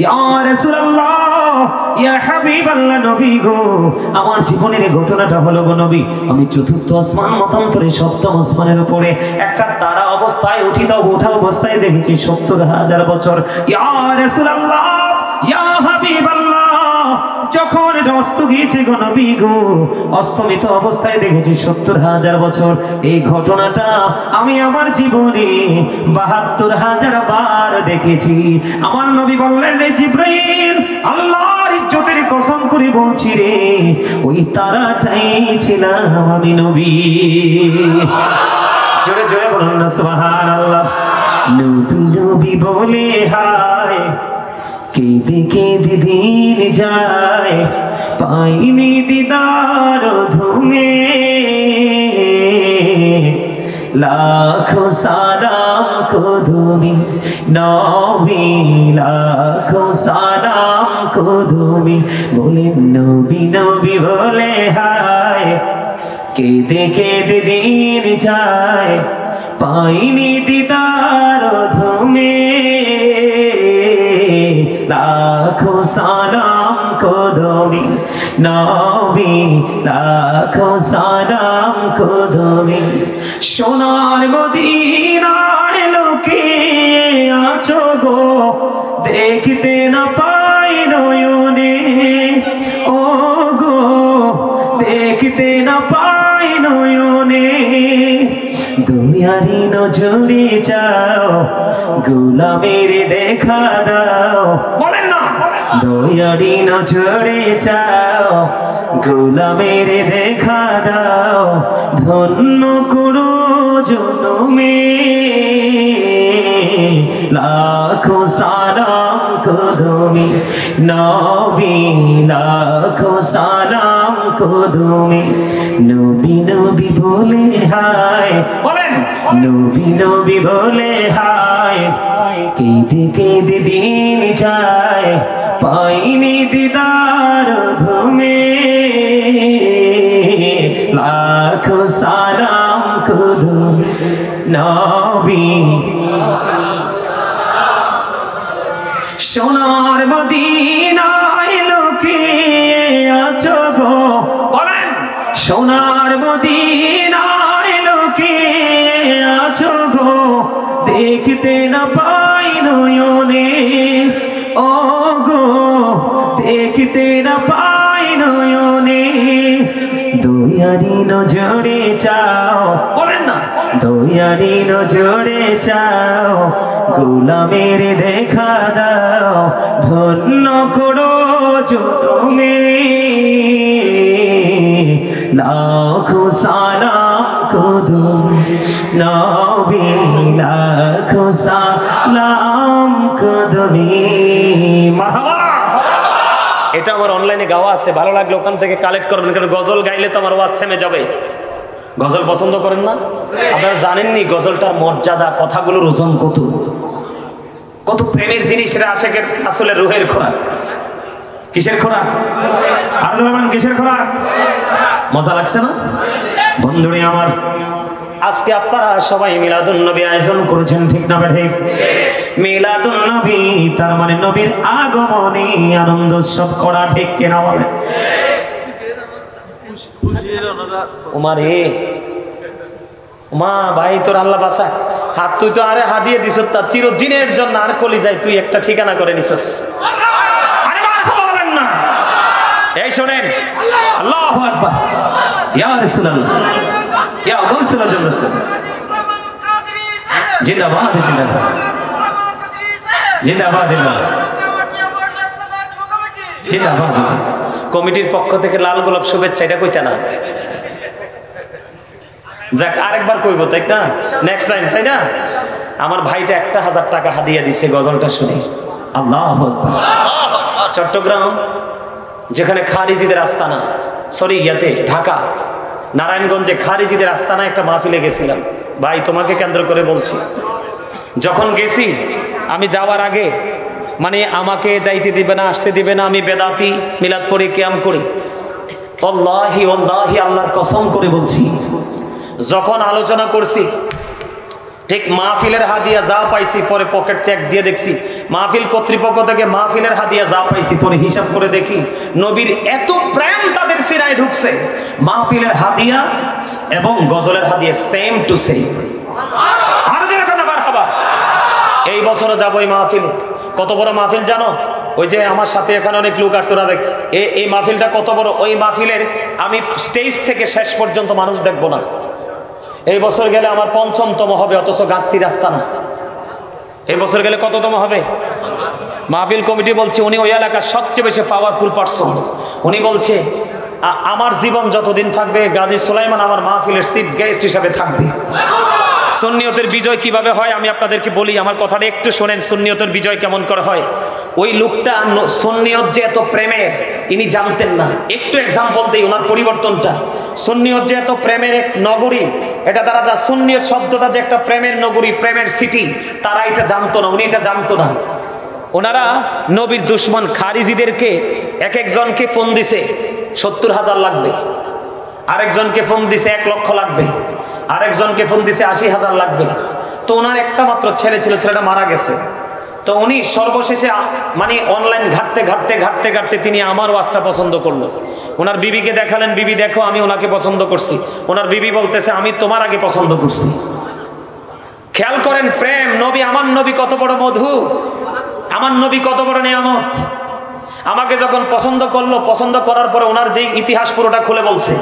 ইয়া রাসূলুল্লাহ, ইয়া হাবিবাল্লাহ, নবী গো, আমার জীবনের ঘটনাটা হলো গো নবী, আমি চতুর্থ আসমান মতান্তরে সপ্তম আসমানের উপরে একটা তারা অবস্থায় ওঠা অবস্থায় দেখেছি ৭০,০০০ বছর। ইয়া রাসূলুল্লাহ, ইয়া হাবিবাল্লাহ, যখন অস্ত গিয়েছে গো নবী গো, অস্তমিত অবস্থায় দেখেছি ৭০,০০০ বছর। এই ঘটনাটা আমি আমার জীবনে ৭২,০০০ বার দেখেছি। আমার নবী বললেন, রে জিবরাইল, আল্লাহর ইজ্জতের কসম করে বলছি রে, ওই তারাটাই ছিলাম আমি নবী। জোরে জোরে বলুন না সুবহানাল্লাহ। নবী নবী বলে হায়, কেঁদে কেঁদে দিন যায়, পাইনি দিদার ধুমে, লাখো সালাম কুদুমি নবী, লাখো সালাম কুদুমি। বলে নবী নবী বলে হায়, কেঁদে কেঁদে দিন যায়, পাইনি দিদার ধুমে, লাখো সালাম কুদুমি নবী, লাখো সালাম কুদুমি। সোনার মদিনায় লুকিয়ে আছো গো, দেখতে না পাই নয়নে, ও গো দেখতে না পাই নয়নে, দুনিয়ারি নজরে যাও, গোলামের দেখা দাও। বলেন না, দয়ারি নজরে যাও, গোলামের দেখা দাও, ধন্য করো জনমে, লাখো সালাম কুদুমি নবী, লাখো সালাম কুদুমি। নবী নবী বলে হায়, বলেন নবী নবী বলে হায়, কেঁদে কেঁদে দিন যায়, পাইনি দিদার ধুমে, লাখো সালাম কুদুমি নবী। সোনার মদিনায় লুকিয়ে আছো গো, বলেন সোনার মদিনায় লুকিয়ে আছো গো, দেখতে না পাই নয়নে, ও গো দেখতে না পাই নয়নে, দয়ারি নজরে চাও। বলেন না, দয়ারি নজরে চাও, গোলামের দেখা দাও, ধন্য করো জনমে, লাখো সালাম কুদুমি নবী, লাখো সালাম কুদুমি। মারহাবা। এটা আমার অনলাইনে গাওয়া আছে, ভালো লাগলে ওখান থেকে কালেক্ট করবেন, কারণ গজল গাইলে তো আমার ওয়াজ থেমে যাবে। গজল পছন্দ করেন না? আপনারা জানেননি গজলটার মর্যাদা, কথাগুলোর ওজন কত, কত প্রেমের জিনিস রে, আশেকের আসলে রুহের খোরাক। কিসের খোরাক? আর বলেন কিসের খোরাক? মজা লাগছে না বন্ধুরে আমার? আজকে আপনারা সবাই মিলাদুন নবী আয়োজন করেছেন, ঠিক না ঠিক? মিলাদুন নবী তার মানে নবীর আগমনে আনন্দ উৎসব করা, ঠিক কিনা বলে? ওমারে মা ভাই, তোর আল্লাহ বাসা হাত, তুই তো আরে হাত দিয়ে দিস তার চিরদিনের জন্য, আর কলিজায় তুই একটা ঠিকানা করে নিছিস। আরে মারহাবা বলেন না। এই শোনেন, আল্লাহু আকবার, ইয়া রাসূলুল্লাহ, ইয়া গাউসুল আজম রাসূল, জিন্দাবাদ জিন্দাবাদ জিন্দাবাদ জিন্দাবাদ। কমিটির পক্ষ থেকে লাল গোলাপ শুভেচ্ছা, এটা কইতা না? যাক, আরেকবার কইব, তাই না? নেক্সট টাইম, তাই না? আমার ভাইটা ১,০০০ টাকা হাদিয়া দিছে গজলটা শুনে। আল্লাহু আকবার। চট্টগ্রাম যেখানে খারিজিদের আস্তানা, সরি ঢাকা নারায়ণগঞ্জে খারিজিদের আস্তানা একটা মাহফিলে গেছিলাম। ভাই তোমাকে কেন্দ্র করে বলছি, যখন গেছি আমি যাওয়ার আগে মানে আমাকে যাইতে দিবে না, আসতে দিবে না, আমি বেদাতি, মিলাদ পড়ে কিয়াম করি। ওয়াল্লাহি ওয়াল্লাহি আল্লাহর কসম করে বলছি, যখন আলোচনা করছি ঠিক মাহফিলের হাদিয়া যা পাইছি পরে পকেট চেক দিয়ে দেখছি, মাহফিল কর্তৃপক্ষ থেকে মাহফিলের হাদিয়া যা পাইছি পরে হিসাব করে দেখি নবীর এত প্রেম তাদের সিরায় ঢুকছে, মাহফিলের হাদিয়া এবং গজলের হাদিয়া সেম টু সেম। আর যেরকম মারহাবা। এই বছরও যাবো এই মাহফিলে। কত বড় মাহফিল জানো? ওই যে আমার সাথে এখানে অনেক লোক আসছে, ওরা দেখ এই মাহফিলটা কত বড়। ওই মাহফিলের আমি স্টেজ থেকে শেষ পর্যন্ত মানুষ দেখবো না। এই বছর গেলে আমার ৫ম হবে, অথচ গাঁটতি রাস্তা না। এই বছর গেলে কততম হবে? মাহফিল কমিটি বলছে উনি ওই এলাকার সবচেয়ে বেশি পাওয়ারফুল পারসন। উনি বলছে আমার জীবন যতদিন থাকবে গাজী সুলাইমান আমার মাহফিলের চিফ গেস্ট হিসাবে থাকবে। সুন্নিয়তের বিজয় কিভাবে হয় আমি আপনাদেরকে বলি, আমার কথাটা একটু শোনেন। সুন্নিয়তের বিজয় কেমন করে হয়? ওই লোকটা সুন্নিয়ত যে এত প্রেমের ইনি জানতেন না। একটু এক্সাম্পল দিই ওনার পরিবর্তনটা। সুন্নিয়ত যে এত প্রেমের এক নগরী, এটা তারা যা সুন্নিয়ত শব্দটা যে একটা প্রেমের নগরী, প্রেমের সিটি, তারা এটা জানতো না, উনি এটা জানতো না। ওনারা নবীর দুশ্মন খারিজিদেরকে এক একজনকে ফোন দিছে ৭০,০০০ লাগবে, আরেকজনকে ফোন দিছে ১ লক্ষ লাগবে, আরেকজনকে ফোন দিছে ৮০,০০০ লাগবে। তো ওনার একটা মাত্র ছেলে ছিল, ছেলেটা মারা গেছে। তো উনি সর্বশেষে মানে অনলাইন ঘাটতে ঘাটতে ঘাটতে ঘাটতে তিনি আমার ওয়াজটা পছন্দ করলো। ওনার বিবিকে দেখালেন, বিবি দেখো আমি ওনাকে পছন্দ করছি। ওনার বিবি বলতেছে আমি তোমার আগে পছন্দ করছি। খেয়াল করেন প্রেম। নবী, আমার নবী কত বড় মধু, আমার নবী কত বড় নিয়ামত। আমাকে যখন পছন্দ করলো, পছন্দ করার পরে ওনার যে ইতিহাস পুরোটা খুলে বলছে।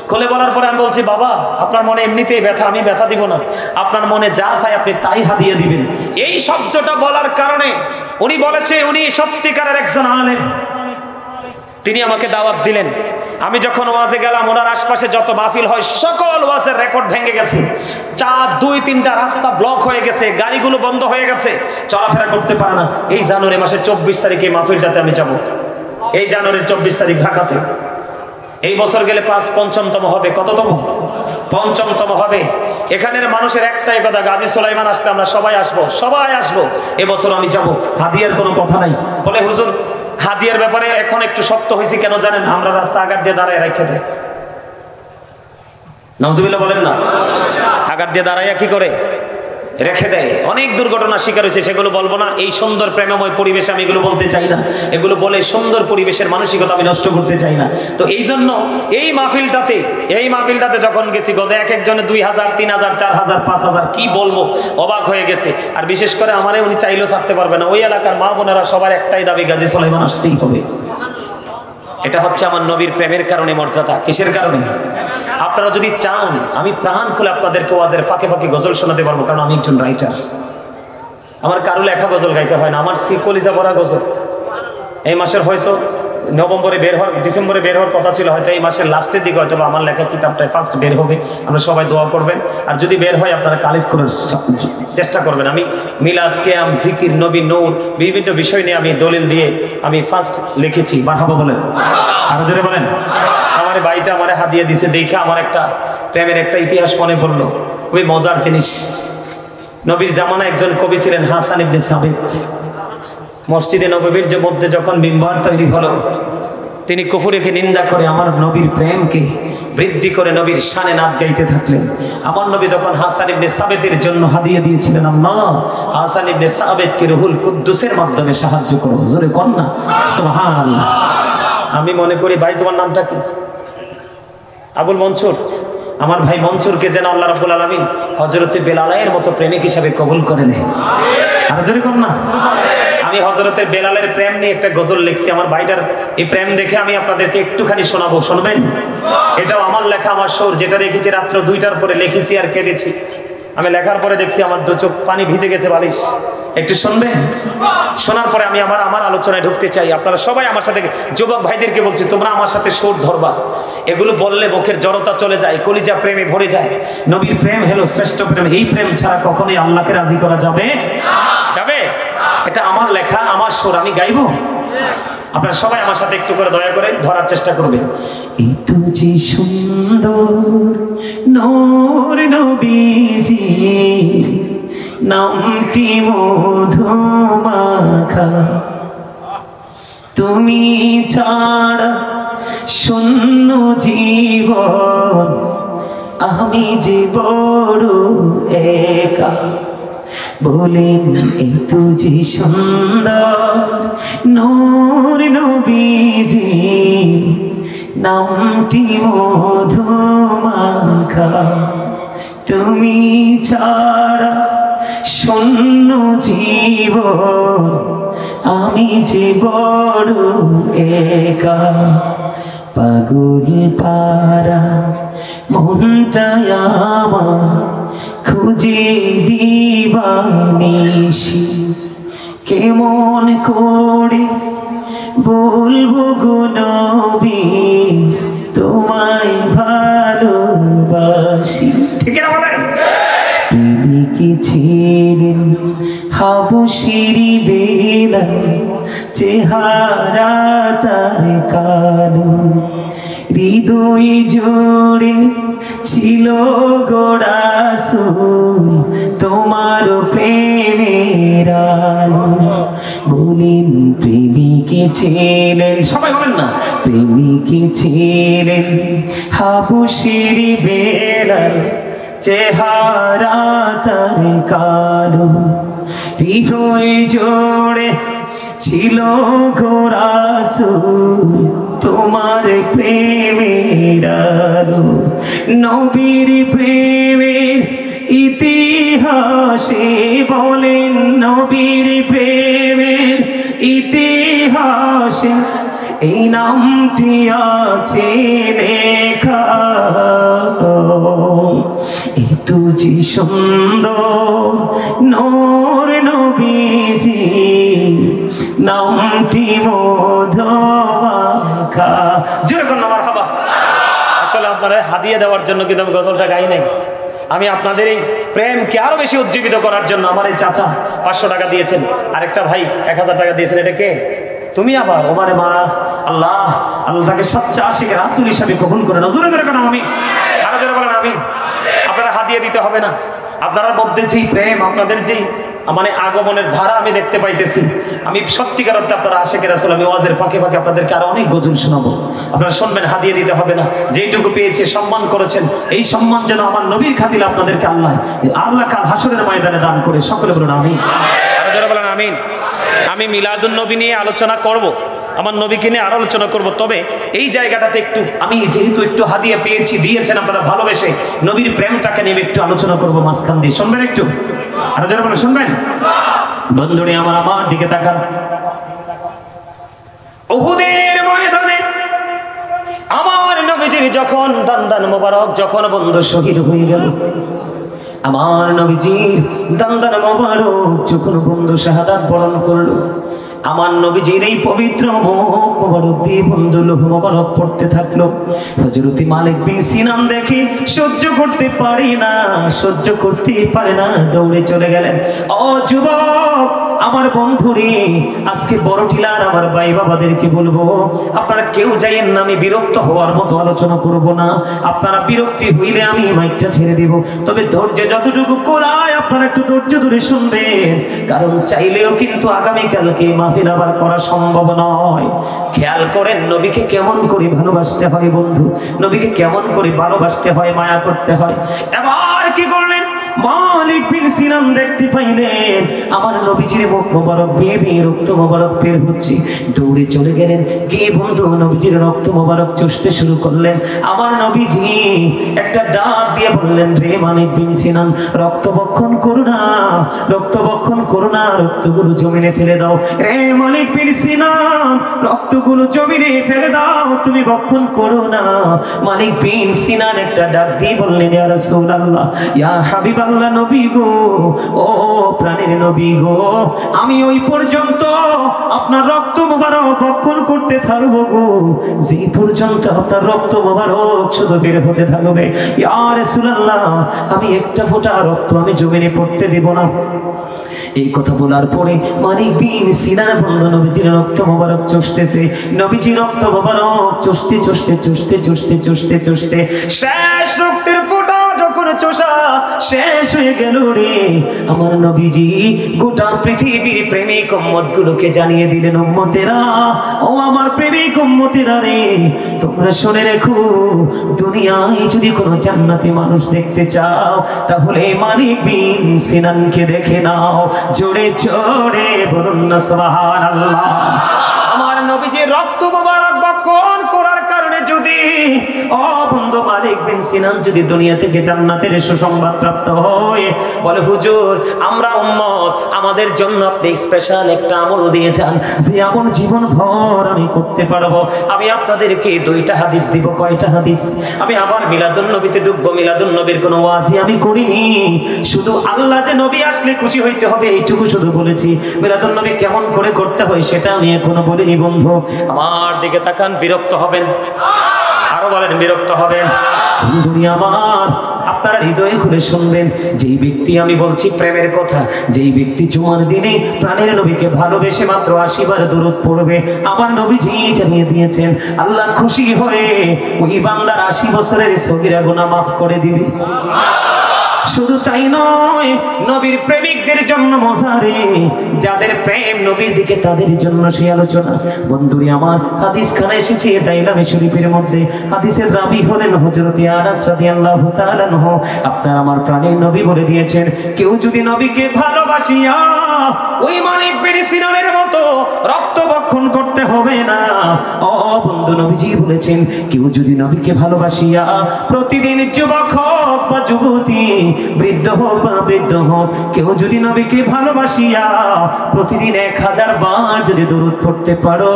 খুলে বলার পরে আমি বলছি বাবা আপনার মনে এমনিতেই ব্যথা, আমি ব্যথা দিব না, আপনার মনে যা চাই আপনি তাই হাদিয়া দিবেন। এই শব্দটা বলার কারণে উনি বলেছে উনি সত্যিকারের একজন আলেম। তিনি আমাকে দাওয়াত দিলেন। আমি যখন ওয়াজে গেলাম, ওনার আশপাশে যত মাহফিল হয় সকল ওয়াজের রেকর্ড ভেঙে গেছে। ২-৩টা রাস্তা ব্লক হয়ে গেছে, গাড়িগুলো বন্ধ হয়ে গেছে, চলাফেরা করতে পারে না। এই জানুয়ারি মাসের ২৪ তারিখে মাহফিলটাতে আমি যাব। এই জানুয়ারির ২৪ তারিখ ঢাকাতে। এই বছর গেলে ৫ম হবে। কততম? ৫ম হবে। এখানের মানুষের একটাই কথা, গাজী সুলাইমান আসলে আমরা সবাই আসবো, সবাই আসবো। এবছর আমি যাব। হাদিয়ার কোনো কথা নাই। বলে হুজুর হাদিয়ার ব্যাপারে এখন একটু শক্ত হয়েছি কেন জানেন? আমরা রাস্তা আগার দিয়ে দাঁড়ায় রেখে দেয়। নাউজুবিল্লাহ বলেন না। আগার দিয়ে দাঁড়াইয়া কি করে? রেখে দেয়। অনেক দুর্ঘটনা শিকার হয়েছে, সেগুলো বলবো না। এই সুন্দর প্রেমময় পরিবেশে আমি এগুলো বলতে চাই না। এগুলো বলে সুন্দর পরিবেশের মানসিকতা আমি নষ্ট করতে চাই না। তো এই জন্য এই মাহফিলটাতে যখন গেছি, গজে এক একজনে ২,০০০, ৩,০০০, ৪,০০০, ৫,০০০ কি বলবো, অবাক হয়ে গেছে। আর বিশেষ করে আমারে উনি চাইলেও ছাড়তে পারবে না। ওই এলাকার মা বোনেরা সবার একটাই দাবি, গাজী সুলাইমান আসতেই হবে। এটা হচ্ছে আমার নবীর প্রেমের কারণে মর্যাদা। কিসের কারণে? আপনারা যদি চান আমি প্রাণ খুলে আপনাদেরকে ওয়াজের ফাঁকে ফাঁকে গজল শোনাতে পারবো, কারণ আমি একজন রাইটার। আমার কারো লেখা গজল গাইতে হয় না, আমার কলিজা ভরা গজল। এই মাসের হয়তো নভেম্বরে বের হওয়ার, ডিসেম্বরে বের হওয়ার কথা ছিল, হয়তো এই মাসের লাস্টের দিকে হয়তো আমার লেখা কিতাবটা ফার্স্ট বের হবে। আমরা সবাই দোয়া করবেন। আর যদি বের হয় আপনারা কালেক্ট করার চেষ্টা করবেন। আমি মিলাদ, কিয়াম, জিকির, নবী, নূর বিভিন্ন বিষয় নিয়ে আমি দলিল দিয়ে আমি ফার্স্ট লিখেছি। মারহাবা বলেন, আরো জোরে বলেন। আমার ভাইটা আমারে হাদিয়া দিছে দেখে আমার একটা প্রেমের একটা ইতিহাস মনে পড়লো। খুবই মজার জিনিস। নবীর জামানায় একজন কবি ছিলেন হাসান ইবনে সাবিত। মসজিদে নববীর মধ্যে যখন মিম্বার তৈরি হলো, তিনি কুফুরিকে নিন্দা করে আমার নবীর প্রেমকে বৃদ্ধি করে নবীর শানে নাত গাইতে থাকলেন। আমার নবী তখন হাসান ইবনে সাবিতের জন্য হাদিয়া দিয়েছিলেন, আল্লাহ হাসান ইবনে সাবিতকে রুহুল কুদ্দুসের মাধ্যমে সাহায্য করো। জোরে কর না সুবহানাল্লাহ। আমি মনে করি ভাই তোমার নামটা কি? আবুল মনসুর। আমার ভাই মনসুরকে যেন আল্লাহ রাব্বুল আলামিন হযরতে বেলালের মতো প্রেমিক হিসাবে কবুল করে নেয়। আর জোরে কর না। আমি হযরতে বেলালের প্রেম নিয়ে একটা গজল লিখছি। আমার ভাইটার এই প্রেম দেখে আমি আপনাদেরকে একটুখানি শোনাবো, শুনবেন? এটাও আমার লেখা, আমার সুর, যেটা রেখেছি রাত্র 2টার পরে লিখেছি আর কেটেছি। আমি লেখার পরে দেখছি আমার 2 চোখ পানি ভিজে গেছে বালিশ। একটু শুনবেন? শোনার পরে আমি আমার আলোচনায় ঢুকতে চাই। আপনারা সবাই আমার সাথে, যুবক ভাইদেরকে বলছি তোমরা আমার সাথে সুর ধরবা। এগুলো বললে মুখের জড়তা চলে যায়, কলিজা প্রেমে ভরে যায়। নবীর প্রেম হলো শ্রেষ্ঠ প্রেম। এই প্রেম ছাড়া কখনোই আল্লাহকে রাজি করা যাবে যাবে? এটা আমার লেখা, আমার সুর, আমি গাইবো। আপনারা সবাই আমার সাথে একটু করে দয়া করে ধরার চেষ্টা করবেন। এই তো যে সুন্দর নূর নবীজি, নামটি মধুমাখা, তুমি ছাড়া শূন্য জীবন, আমি যে বড় একা। বলেন এই তো যে সুন্দর নূর নবীজি, নামটি মধুমাখা। তুমি ছাড়া শূন্য জীবন, আমি যে বড় একা। পাগল পারা মনটা আমার খুঁজে দিবানিশি, কেমন করে বলবো গো নবী তোমায় ভালোবাসি। ঠিক না বলেন? প্রেমিকে ছিলেন হাবশির বেলাল, চেহারা তার কালো, হৃদয় জোড়ে ছিল গো রাসূল তোমার প্রেমের আলো। বলেন প্রেমিকে ছিলেন, সবাই বলেন না, প্রেমিকে ছিলেন হাবশির বেলাল, চেহারা তার কালো, হৃদয় জোড়ে ছিল গো রাসূল তোমার প্রেমের আলো। নবীর প্রেমের ইতিহাসে বলেন, নবীর প্রেমের ইতিহাসে এই নামটি আছে লেখা। এই তো যে সুন্দর নূর নবীজি, নামটি মধুমাখা। যেরকম মারহাবা। আসলে আপনাদের হাদিয়া দেওয়ার জন্য কিন্তু আমি গজলটা গাই নাই, আমি আপনাদের এই প্রেমকে আরো বেশি উজ্জীবিত করার জন্য আমার এই চাচা 500 টাকা দিয়েছেন, আরেকটা ভাই 1000 টাকা দিয়েছেন। এটা কে? তুমি আবার? ওমারে মা, আল্লাহ আল্লাহ তাকে সচ্চা আশিক রাসূল হিসেবে কবুল করে না। জোরে করে কেন আমি, আরো জোরে বলেন আমি। আপনারা হাদিয়া দিতে হবে না, আপনার মধ্যে যেই প্রেম, আপনাদের যেই মানে আগমনের ধারা আমি দেখতে পাইতেছি, আমি সত্যিকার অর্থে আপনারা আশিকের রাসূল। আমি ওয়াজের ফাঁকে ফাঁকে আপনাদেরকে আরো অনেক গজল শোনাবো, আপনারা শুনবেন। হাদিয়া দিতে হবে না, যেইটুকু পেয়েছে সম্মান করেছেন, এই সম্মান যেন আমার নবীর খাতিরে আপনাদেরকে আল্লাহ কাল হাসরের ময়দানে দান করে। সকলে বলুন আমিন, আরো জোরে বলেন আমিন। আমি মিলাদুন নবী নিয়ে আলোচনা করব, আমার নবীকে নিয়ে আরো আলোচনা করব, তবে এই জায়গাটাতে একটু আমি যেহেতু একটু হাদিয়া পেয়েছি, দিয়েছেন আপনারা ভালোবেসে, নবীর প্রেমটাকে নিয়ে একটু আলোচনা করব মাঝখান দিয়ে। শুনবেন একটু? আরো যারা বলে শুনবেন? বন্ধুরে আমার দিকে তাকান। উহুদের ময়দানে আমার নবীজির যখন দান্দান মোবারক যখন বন্ধু শহীদ হয়ে গেল, আমার নবীজির দান্দান মোবারক যখন বন্ধু শাহাদাত বরণ করলো, আমার নবীজির এই পবিত্র মুখ মোবারক দিয়ে বন্ধু লোহ মোবারক পড়তে থাকলো। হযরত মালিক বিন সিনান দেখি সহ্য করতে পারে না, দৌড়ে চলে গেলেন। ও যুবক, আমার বন্ধুরে, আজকে বড় টিলার আমার ভাই বাবাদেরকে বলবো, আপনারা কেউ যাইয়েন না, আমি বিরক্ত হওয়ার মতো আলোচনা করব না। আপনারা বিরক্তি হইলে আমি মাইকটা ছেড়ে দিব, তবে ধৈর্য যতটুকু কোলায় আপনারা একটু ধৈর্য ধরে শুনবেন, কারণ চাইলেও কিন্তু আগামীকালকে মাহফিল আবার করা সম্ভব নয়। খেয়াল করেন নবীকে কেমন করে ভালোবাসতে হয় বন্ধু, নবীকে কেমন করে ভালোবাসতে হয়, মায়া করতে হয়। এবার কি করলেন? মালিক বিন সিনান দেখতে পাইলেন আমার নবীজির মুখ মোবারক বেয়ে বেয়ে রক্ত মোবারক বের হচ্ছে, দৌড়ে চলে গেলেন, গিয়ে বন্ধু নবীজির রক্ত মোবারক চুষতে শুরু করলেন। আমার নবীজি একটা ডাক দিয়ে বললেন, রে মালিক বিন সিনান, রক্তবক্ষণ করো না, রক্তবক্ষণ করো না, রক্তগুলো জমিনে ফেলে দাও। রে মালিক বিন সিনান, রক্তগুলো জমিনে ফেলে দাও, তুমি বক্ষণ করো না। মালিক বিন সিনান একটা ডাক দিয়ে বললেন, ইয়া রাসূলুল্লাহ, ইয়া হাবিব আল্লাহ, নবী গো, ও প্রাণের নবী গো, আমি ওই পর্যন্ত আপনার রক্ত মোবারক বক্ষণ করতে থাকবো গো, যে পর্যন্ত আপনার রক্ত মোবারক শুধু বের হতে থাকবে। ইয়া রাসূলুল্লাহ, আমি একটা ফোঁটা রক্ত আমি জমিনে পড়তে দেব না। এই কথা বলার পরে মালিক বিন সিনান বন্ধু নবীজির রক্ত মোবারক চুষতেছে, নবীজির রক্ত মোবারক চুষতে শেষ রক্তের ফোঁটা যখন চোষা শেষ হয়ে গেল রে। আমার নবীজি গোটা পৃথিবীর প্রেমিক উম্মত গুলোকে জানিয়ে দিলেন, উম্মতেরা, ও আমার প্রেমিক উম্মতেরা রে, তোমরা শুনে রেখো, দুনিয়ায় যদি কোনো জান্নাতি মানুষ দেখতে চাও তাহলে মালিক বিন সিনানকে দেখে নাও। জোরে জোরে বলুন না সুবহানাল্লাহ। আমার নবীজির রক্ত মোবারক বক্ষণ করার কারণে যদি বন্ধু মালিক বিন সিনান যদি দুনিয়া থেকে জান্নাতের সুসংবাদ প্রাপ্ত হয়, বলে হুজুর আমরা উম্মত, আমাদের জন্য আপনি স্পেশাল একটা আমল দিয়ে যান, যে আমল জীবন ভর আমি করতে পারবো। আমি আপনাদেরকে 2টা হাদিস দিব। কয়টা হাদিস? আমি আবার মিলাদুন নবীতে ঢুকবো। মিলাদুন নবীর কোনো ওয়াজি আমি করিনি, শুধু আল্লাহ যে নবী আসলে খুশি হইতে হবে এইটুকু শুধু বলেছি। মিলাদুন নবী কেমন করে করতে হয় সেটা আমি এখনো বলিনি। বন্ধু আমার দিকে তাকান, বিরক্ত হবেন, আরো বলেন বিরক্ত হবেন। বন্ধুরি আমার, আপনারা হৃদয়ে খুলে শুনবেন, যেই ব্যক্তি আমি বলছি প্রেমের কথা, যেই ব্যক্তি জুমার দিনে প্রাণের নবীকে ভালোবেসে মাত্র 80 বার দুরূদ পড়বে, আমার নবীজি জানিয়ে দিয়েছেন আল্লাহ খুশি হয়ে ওই বান্দার 80 বছরের সগীরা গুনাহ মাফ করে দিবে। শুধু তাই নয়, নবীর প্রেমিকদের জন্য মজারে, যাদের প্রেম নবীর দিকে তাদের জন্য সেই আলোচনা। বন্ধুরি আমার, হাদিস খানে এসেছে দাইলামে শরীফের মধ্যে, হাদিসের রাবী হলেন হযরত আনাস রাদিয়াল্লাহু তাআলা আনহু। আপনার আমার প্রাণের নবী বলে দিয়েছেন, কেউ যদি নবীকে ভালোবাসিয়া ওই মালিক বিন সিনানের মতো রক্ত বক্ষণ করতে হবে না। ও বন্ধু, নবীজি বলেছেন, কেউ যদি নবীকে ভালোবাসিয়া প্রতিদিন যুবক হোক বা যুবতী, বৃদ্ধ হোক বা বৃদ্ধ হোক, কেউ যদি নবীকে ভালোবাসিয়া প্রতিদিন 1000 বার যদি দরুদ পড়তে পারো,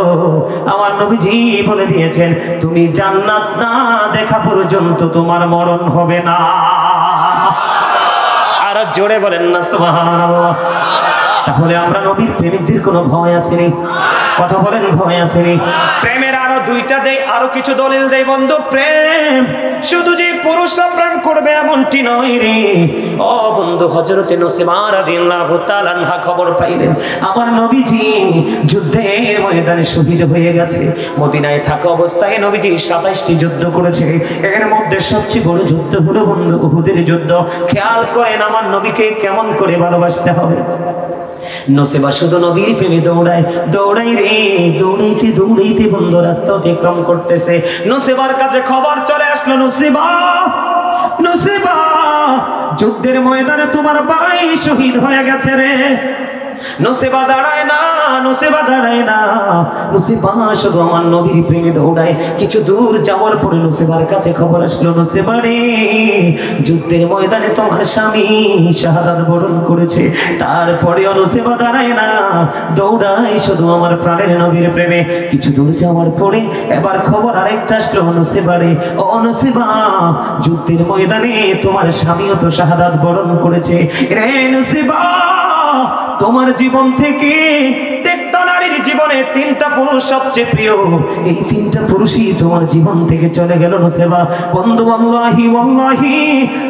আমার নবীজি বলে দিয়েছেন তুমি জান্নাত না দেখা পর্যন্ত তোমার মরণ হবে না। আর জোরে বলেন না সুবহানাল্লাহ। তাহলে আমরা নবীর প্রেমিকদের কোনো ভয় আসেনি? কথা বলেন, ভয় আসেনি? প্রেমের আরো 2টা দেই, আরো কিছু দলিল দেই। বন্ধু, প্রেম শুধু যে পুরুষরা প্রেম করবে এমনটি নয় রে। ও বন্ধু, হযরতে নসিবা রাদিয়াল্লাহু তাআলা আনহা খবর পাইলেন আমার নবীজি যুদ্ধের ময়দানে শহীদ হয়ে গেছে। মদিনায় থাকা অবস্থায় নবীজি 27টি যুদ্ধ করেছে। এর মধ্যে সবচেয়ে বড় যুদ্ধ হলো বন্ধু উহুদের যুদ্ধ। খেয়াল করেন আমার নবীকে কেমন করে ভালোবাসতে হবে। নসিবা শুধু নবীর প্রেমে দৌড়ায়, দৌড়াই রে, দৌড়াইতে দৌড়াইতে বন্ধু রাস্তা অতিক্রম করতেছে। নসিবার কাছে খবর চলে আসলো, নসিবা, নসিবা, যুদ্ধের ময়দানে তোমার ভাই শহীদ হয়ে গেছে রে। নসিবা দাঁড়ায় না, নসিবা দাঁড়ায় না, নসিবা শুধু আমার নবীর প্রেমে দৌড়ায়। কিছু দূর যাওয়ার পরে নসিবার কাছে খবর আসলো, নসিবা রে, যুদ্ধের ময়দানে তোমার স্বামী শাহাদাত বরণ করেছে। তারপরেও নসিবা দাঁড়ায় না, দৌড়ায় শুধু আমার প্রাণের নবীর প্রেমে। কিছু দূর যাওয়ার পরে এবার খবর আরেকটা আসলো, নসিবা রে, ও নসিবা, যুদ্ধের ময়দানে তোমার স্বামীও তো শাহাদাত বরণ করেছে রে। নসিবা, তোমার জীবন থেকে প্রত্যেকটা নারীর জীবনে 3টা পুরুষ সবচেয়ে প্রিয়, এই 3টা পুরুষই তোমার জীবন থেকে চলে গেল নসিবা। বন্ধু, ওয়াল্লাহি ওয়াল্লাহি,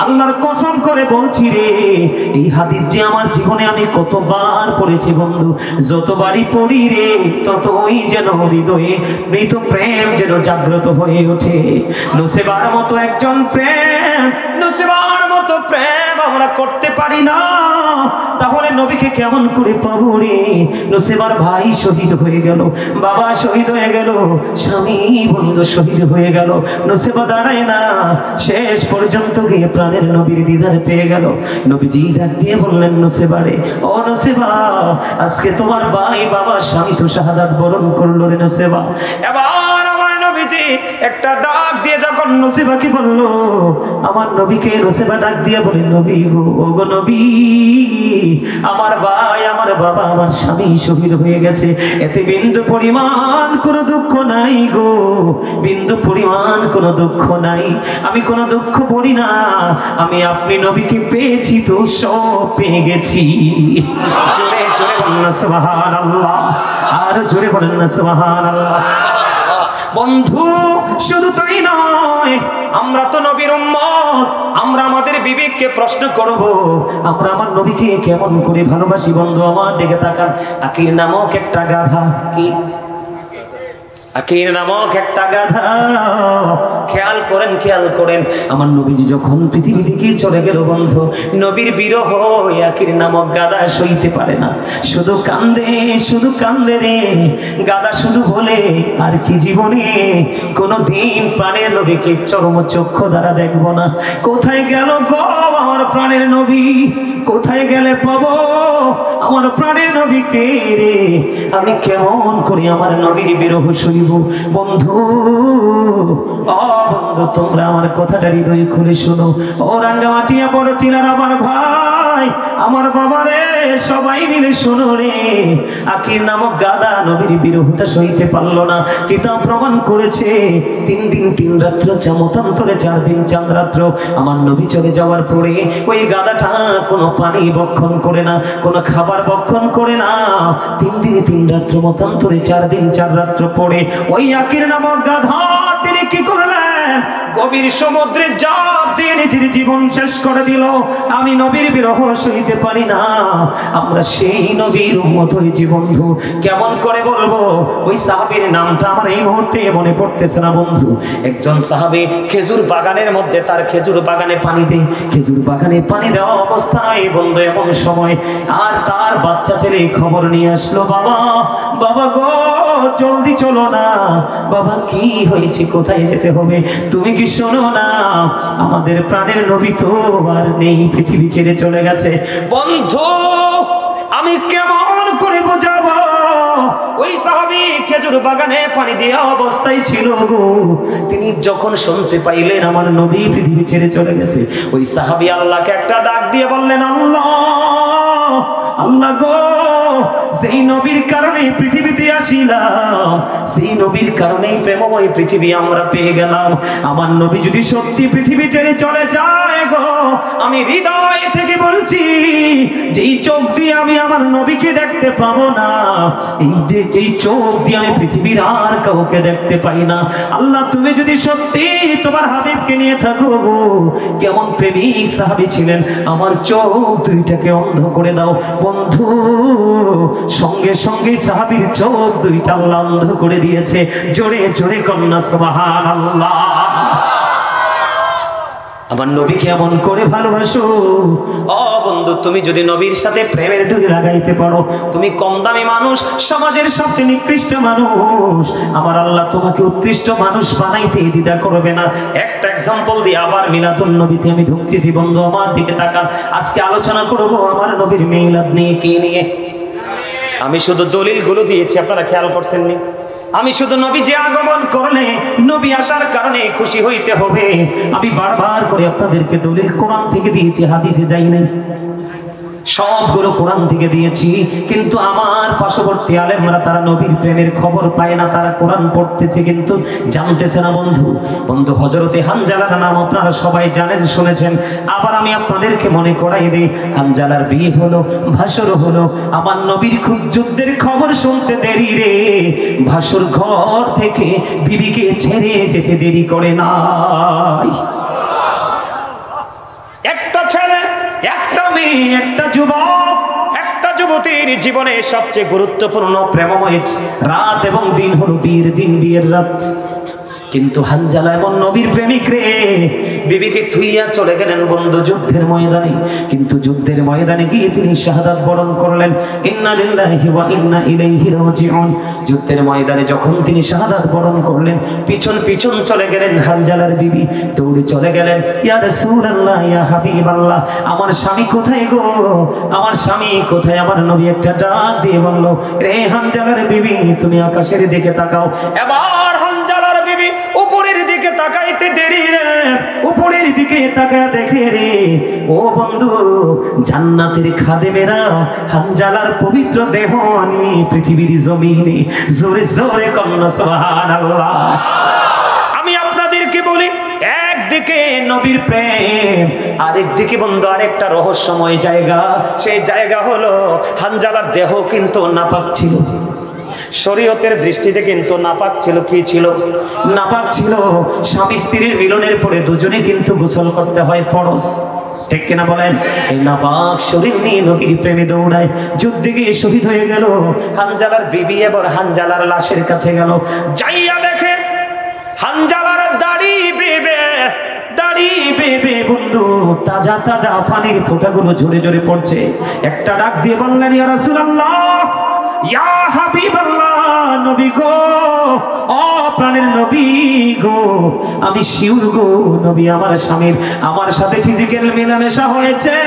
আল্লাহর কসম করে বলছি রে, এই হাদিস যে আমার জীবনে আমি কতবার পড়েছি বন্ধু, যতবারই পড়ি রে ততই যেন হৃদয়ে মৃত প্রেম যেন জাগ্রত হয়ে ওঠে। নসিবার মতো একজন প্রেম, নসিবার মতো প্রেম আমরা করতে পারি না, তাহলে নবীকে কেমন করে পাবো রে? নসিবার ভাই শহীদ হয়ে গেল, বাবা শহীদ হয়ে গেল, স্বামী বন্ধু শহীদ হয়ে গেল। নসিবা দাঁড়ায় না, শেষ পর্যন্ত গিয়ে প্রাণের নবীর দিদার পেয়ে গেল। নবীজি ডাক দিয়ে বললেন, নসিবা রে, ও নসিবা, আজকে তোমার ভাই বাবা স্বামী তো শাহাদাত বরণ করলো রে নসিবা। এবার আমার নবীজি একটা ডাক দিয়ে যখন নসিবাকে বলল, আমার নবীকে নসিবা ডাক দিয়ে বলে, নবী গো, ও গো নবী, আমার ভাই, আমার বাবা, আমার স্বামী শহীদ হয়ে গেছে, এতে বিন্দু পরিমাণ কোনো দুঃখ নাই গো, বিন্দু পরিমাণ কোনো দুঃখ নাই, আমি কোনো দুঃখ পড়ি না, আমি আপনি নবীকে পেয়েছি তো সব পেয়ে গেছি। জোরে জোরে বলেন না সুবহানাল্লাহ, আর জোরে বলেন না সুবহানাল্লাহ। বন্ধু, শুধু তাই নয়, আমরা তো নবীর উম্মত, আমরা আমাদের বিবেককে প্রশ্ন করব, আমরা আমার নবীকে কেমন করে ভালোবাসি। বন্ধু আমার দিকে তাকান, আকির নামক একটা গাধা, কি আকির নামক একটা গাধা। খেয়াল করেন আমার নবীজি যখন পৃথিবী থেকে চলে গেল বন্ধু, নবীর বিরহ আকির নামক গাধা সইতে পারে না, শুধু কান্দে রে গাধা, শুধু বলে আর কি জীবনে কোনদিন প্রাণের নবীকে চরমচক্ষু দ্বারা দেখবো না। কোথায় গেল গো আমার প্রাণের নবী, কোথায় গেলে পাবো আমার প্রাণের নবীকে রে, আমি কেমন করে আমার নবীর বিরহ সইব। বন্ধু বন্ধু তোমরা আমার কথাটা হৃদয় খুলে শোনো। ও রাঙ্গামাটিয়া বড় টিলার আমার ভাই, আমার বাবা রে, সবাই মিলে শোনো রে। আকির নামক গাদা নবীর বিরহটা সইতে পারলো না। কিতাব প্রমাণ করেছে 3 দিন 3 রাত্র, মতান্তরে 4 দিন 4 রাত্র আমার নবী চলে যাওয়ার পরে ওই গাদাটা কোনো পানি বক্ষণ করে না, কোনো খাবার বক্ষণ করে না। 3 দিন 3 রাত্র মতান্তরে 4 দিন 4 রাত্র পরে ওই আকির নামক গাধা তিনি কি করলেন? গভীর সমুদ্রে জাপ দিয়ে নিজের জীবন শেষ করে দিল। আমি নবীর বিরহ সইতে পারি না। আমরা সেই নবীর উম্মত হয়েছি বন্ধু। কেমন করে বলবো ওই সাহাবীর নামটা আমার এই মুহূর্তে মনে পড়তেছে না বন্ধু। একজন সাহাবী খেজুর বাগানের মধ্যে, তার খেজুর বাগানে পানি দেয়, খেজুর বাগানে পানি দেওয়া অবস্থায় বন্ধু এমন সময় আর তার বাচ্চা ছেলে খবর নিয়ে আসলো, বাবা গো জলদি চলো না, বাবা কি হয়েছে, কোথায় যেতে হবে, তুমি কি শোনো না আমাদের প্রাণের নবী তো আর নেই, পৃথিবী ছেড়ে চলে গেছে। বন্ধু আমি কেমন করে বোঝাবো? ওই সাহাবী খেজুর বাগানে পানি দেওয়া অবস্থায় ছিল গো। তিনি যখন শুনতে পাইলেন আমার নবী পৃথিবী ছেড়ে চলে গেছে, ওই সাহাবী আল্লাহকে একটা ডাক দিয়ে বললেন, আল্লাহ গো, সেই নবীর কারণে পৃথিবীতে আসিলাম, সেই নবীর কারণেই প্রেমময় পৃথিবী আমরা পেয়ে গেলাম। আমার নবী যদি সত্যি পৃথিবী ছেড়ে চলে যায় গো, আমি হৃদয় থেকে বলছি যেই চোখ দিয়ে আমি আমার নবীকে দেখতে পাবো না, এই চোখ দিয়ে আমি পৃথিবীর আর কাউকে দেখতে পাই না। আল্লাহ তুমি যদি সত্যি তোমার হাবিবকে নিয়ে থাকো গো, কেমন প্রেমিক সাহাবী ছিলেন, আমার চোখ দুইটাকে অন্ধ করে দাও। বন্ধু সঙ্গে সঙ্গে সাহাবীর চোখ দুইটা আল্লাহ অন্ধ করে দিয়েছে। জোরে জোরে কন্যা সুবহানাল্লাহ। আমার নবীকে এমন করে ভালোবাসো। বন্ধু তুমি যদি নবীর সাথে প্রেমের ডুরি লাগাইতে পারো, তুমি কম দামি মানুষ, সমাজের সবচেয়ে নিকৃষ্ট মানুষ, আমার আল্লাহ তোমাকে উৎকৃষ্ট মানুষ বানাইতে দ্বিধা করবে না। একটা এক্সাম্পল দিয়ে আবার মিলাদুন নবীতে আমি ঢুকতেছি। বন্ধু আমার দিকে তাকান, আজকে আলোচনা করব আমার নবীর মিলাদ নিয়ে। কি নিয়ে? আমি শুধু দলিলগুলো দিয়েছি, আপনারা খেয়াল করছেন নি? আমি শুধু নবী যে আগমন করলে, নবী আসার কারণে খুশি হইতে হবে, আমি বারবার করে আপনাদেরকে দলিল কোরআন থেকে দিয়েছি, হাদিসে যাই নাই। সবগুলো কোরআন থেকে দিয়েছি, কিন্তু আমার পার্শ্ববর্তী আলেমরা তারা নবীর প্রেমের খবর পায় না, তারা কোরআন পড়তেছে কিন্তু জানতেছে না। বন্ধু হযরতে হানজালার নাম আপনারা সবাই জানেন, শুনেছেন। আবার আমি আপনাদেরকে মনে করাই দিই, হানজালার বিয়ে হলো, ভাসর হলো। আমার নবীর খুব যুদ্ধের খবর শুনতে দেরি রে, ভাসর ঘর থেকে বিবিকে ছেড়ে যেতে দেরি করে নাই। একটা ছেলে, একটা মেয়ে, একটা যুবক, একটা যুবতীর জীবনে সবচেয়ে গুরুত্বপূর্ণ প্রেমময় রাত এবং দিন হলো বিয়ের দিন, বিয়ের রাত। কিন্তু হানজালা এবং নবীর প্রেমিক রে বিবিকে থুইয়া চলে গেলেন বন্ধু যুদ্ধের ময়দানে। কিন্তু যুদ্ধের ময়দানে গিয়ে তিনি শাহাদাত বরণ করলেন। ইন্না লিল্লাহি ওয়া ইন্না ইলাইহি রাজিউন। যুদ্ধের ময়দানে যখন তিনি শাহাদাত বরণ করলেন, পিছন পিছন চলে গেলেন হানজালার বিবি, দৌড়ে চলে গেলেন, ইয়া রাসূলুল্লাহ, ইয়া হাবিবাল্লাহ, আমার স্বামী কোথায় গো, আমার স্বামী কোথায়? আমার নবী একটা ডাক দিয়ে বলল, রে হানজালার বিবি, তুমি আকাশের দিকে তাকাও। এবার হানজালার বিবি উপরের দিকে তাকাইতে দেরি রে, উপরের দিকে তাকায় দেখে রে, ও বন্ধু জান্নাতের খাদেমেরা হানজালার পবিত্র দেহ নিয়ে পৃথিবীর জমিনে জোরে জোরে কন্যা সুবহানাল্লাহ। আমি আপনাদেরকে বলি, একদিকে নবীর প্রেম, আরেকদিকে বন্ধু আরেকটা রহস্যময় জায়গা। সেই জায়গা হলো হানজালার দেহ কিন্তু নাপাক ছিল, শরীয়তের দৃষ্টিতে কিন্তু নাপাক ছিল। কি ছিল? নাপাক ছিল। স্বামী স্ত্রীর মিলনের পরে দুজনে কিন্তু গোসল করতে হয়, ফরজ। ঠিক কিনা বলেন? এই নাপাক শরীর নিয়ে নবীর প্রেমে দৌড়ায়, যুদ্ধে গিয়ে শহীদ হয়ে গেল। হানজালার বিবি এবার হানজালার লাশের কাছে গেল, যাইয়া দেখে হানজালার দাড়ি বেবে বন্ধু তাজা তাজা পানির ফোঁটাগুলো ঝরে ঝরে পড়ছে। একটা ডাক দিয়ে বললেন, ইয়া রাসূলুল্লাহ, ইয়া হাবিবাল্লাহ, নবী গো, ও প্রাণের নবী গো, আমি শিউর গো নবী, আমার স্বামীর আমার সাথে ফিজিক্যাল মেলামেশা হয়েছে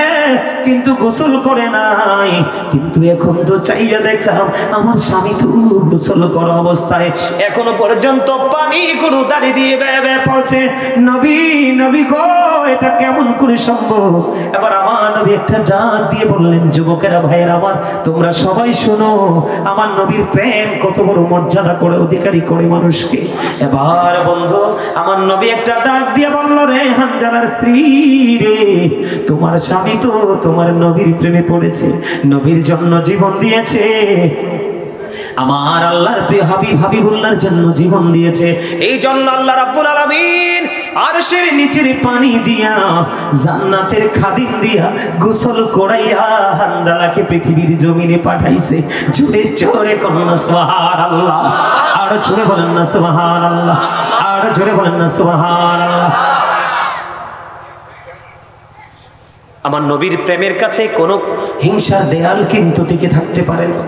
কিন্তু গোসল করে নাই, কিন্তু এখন তো চাইয়া দেখলাম আমার স্বামী তো গোসল করা অবস্থায় এখনো পর্যন্ত পানি কোনো দাড়ি দিয়ে বেয়ে বেয়ে পড়ছে। নবী নবী গো, এটা কেমন করে সম্ভব? এবার আমার নবী একটা ডাক দিয়ে বললেন, যুবকেরা ভাইয়েরা আমার, তোমরা সবাই শোনো, আমার নবীর প্রেম কত বড় মর্যাদা করে অধিকারী করে মানুষকে। এবার বন্ধু আমার নবী একটা ডাক দিয়ে বলল, রে হানজালার স্ত্রী রে, তোমার স্বামী তো তোমার নবীর প্রেমে পড়েছে, নবীর জন্য জীবন দিয়েছে, আমার আল্লাহর প্রিয় হাবিব হাবিবুল্লাহর জন্য জীবন দিয়েছে। এই জন্য আল্লাহ রাব্বুল আলামিন আরশের নিচের পানি দিয়া জান্নাতের খাদিম দিয়া গোসল করাইয়া হানজালাকে পৃথিবীর জমিনে পাঠাইছে। জোরে জোরে বলেন না সুবহানাল্লাহ, আর জোরে বলেন না সুবহানাল্লাহ, আর জোরে বলেন না সুবহানাল্লাহ। আমার নবীর প্রেমের কাছে কোনো হিংসার দেয়াল কিন্তু টিকে থাকতে পারে না।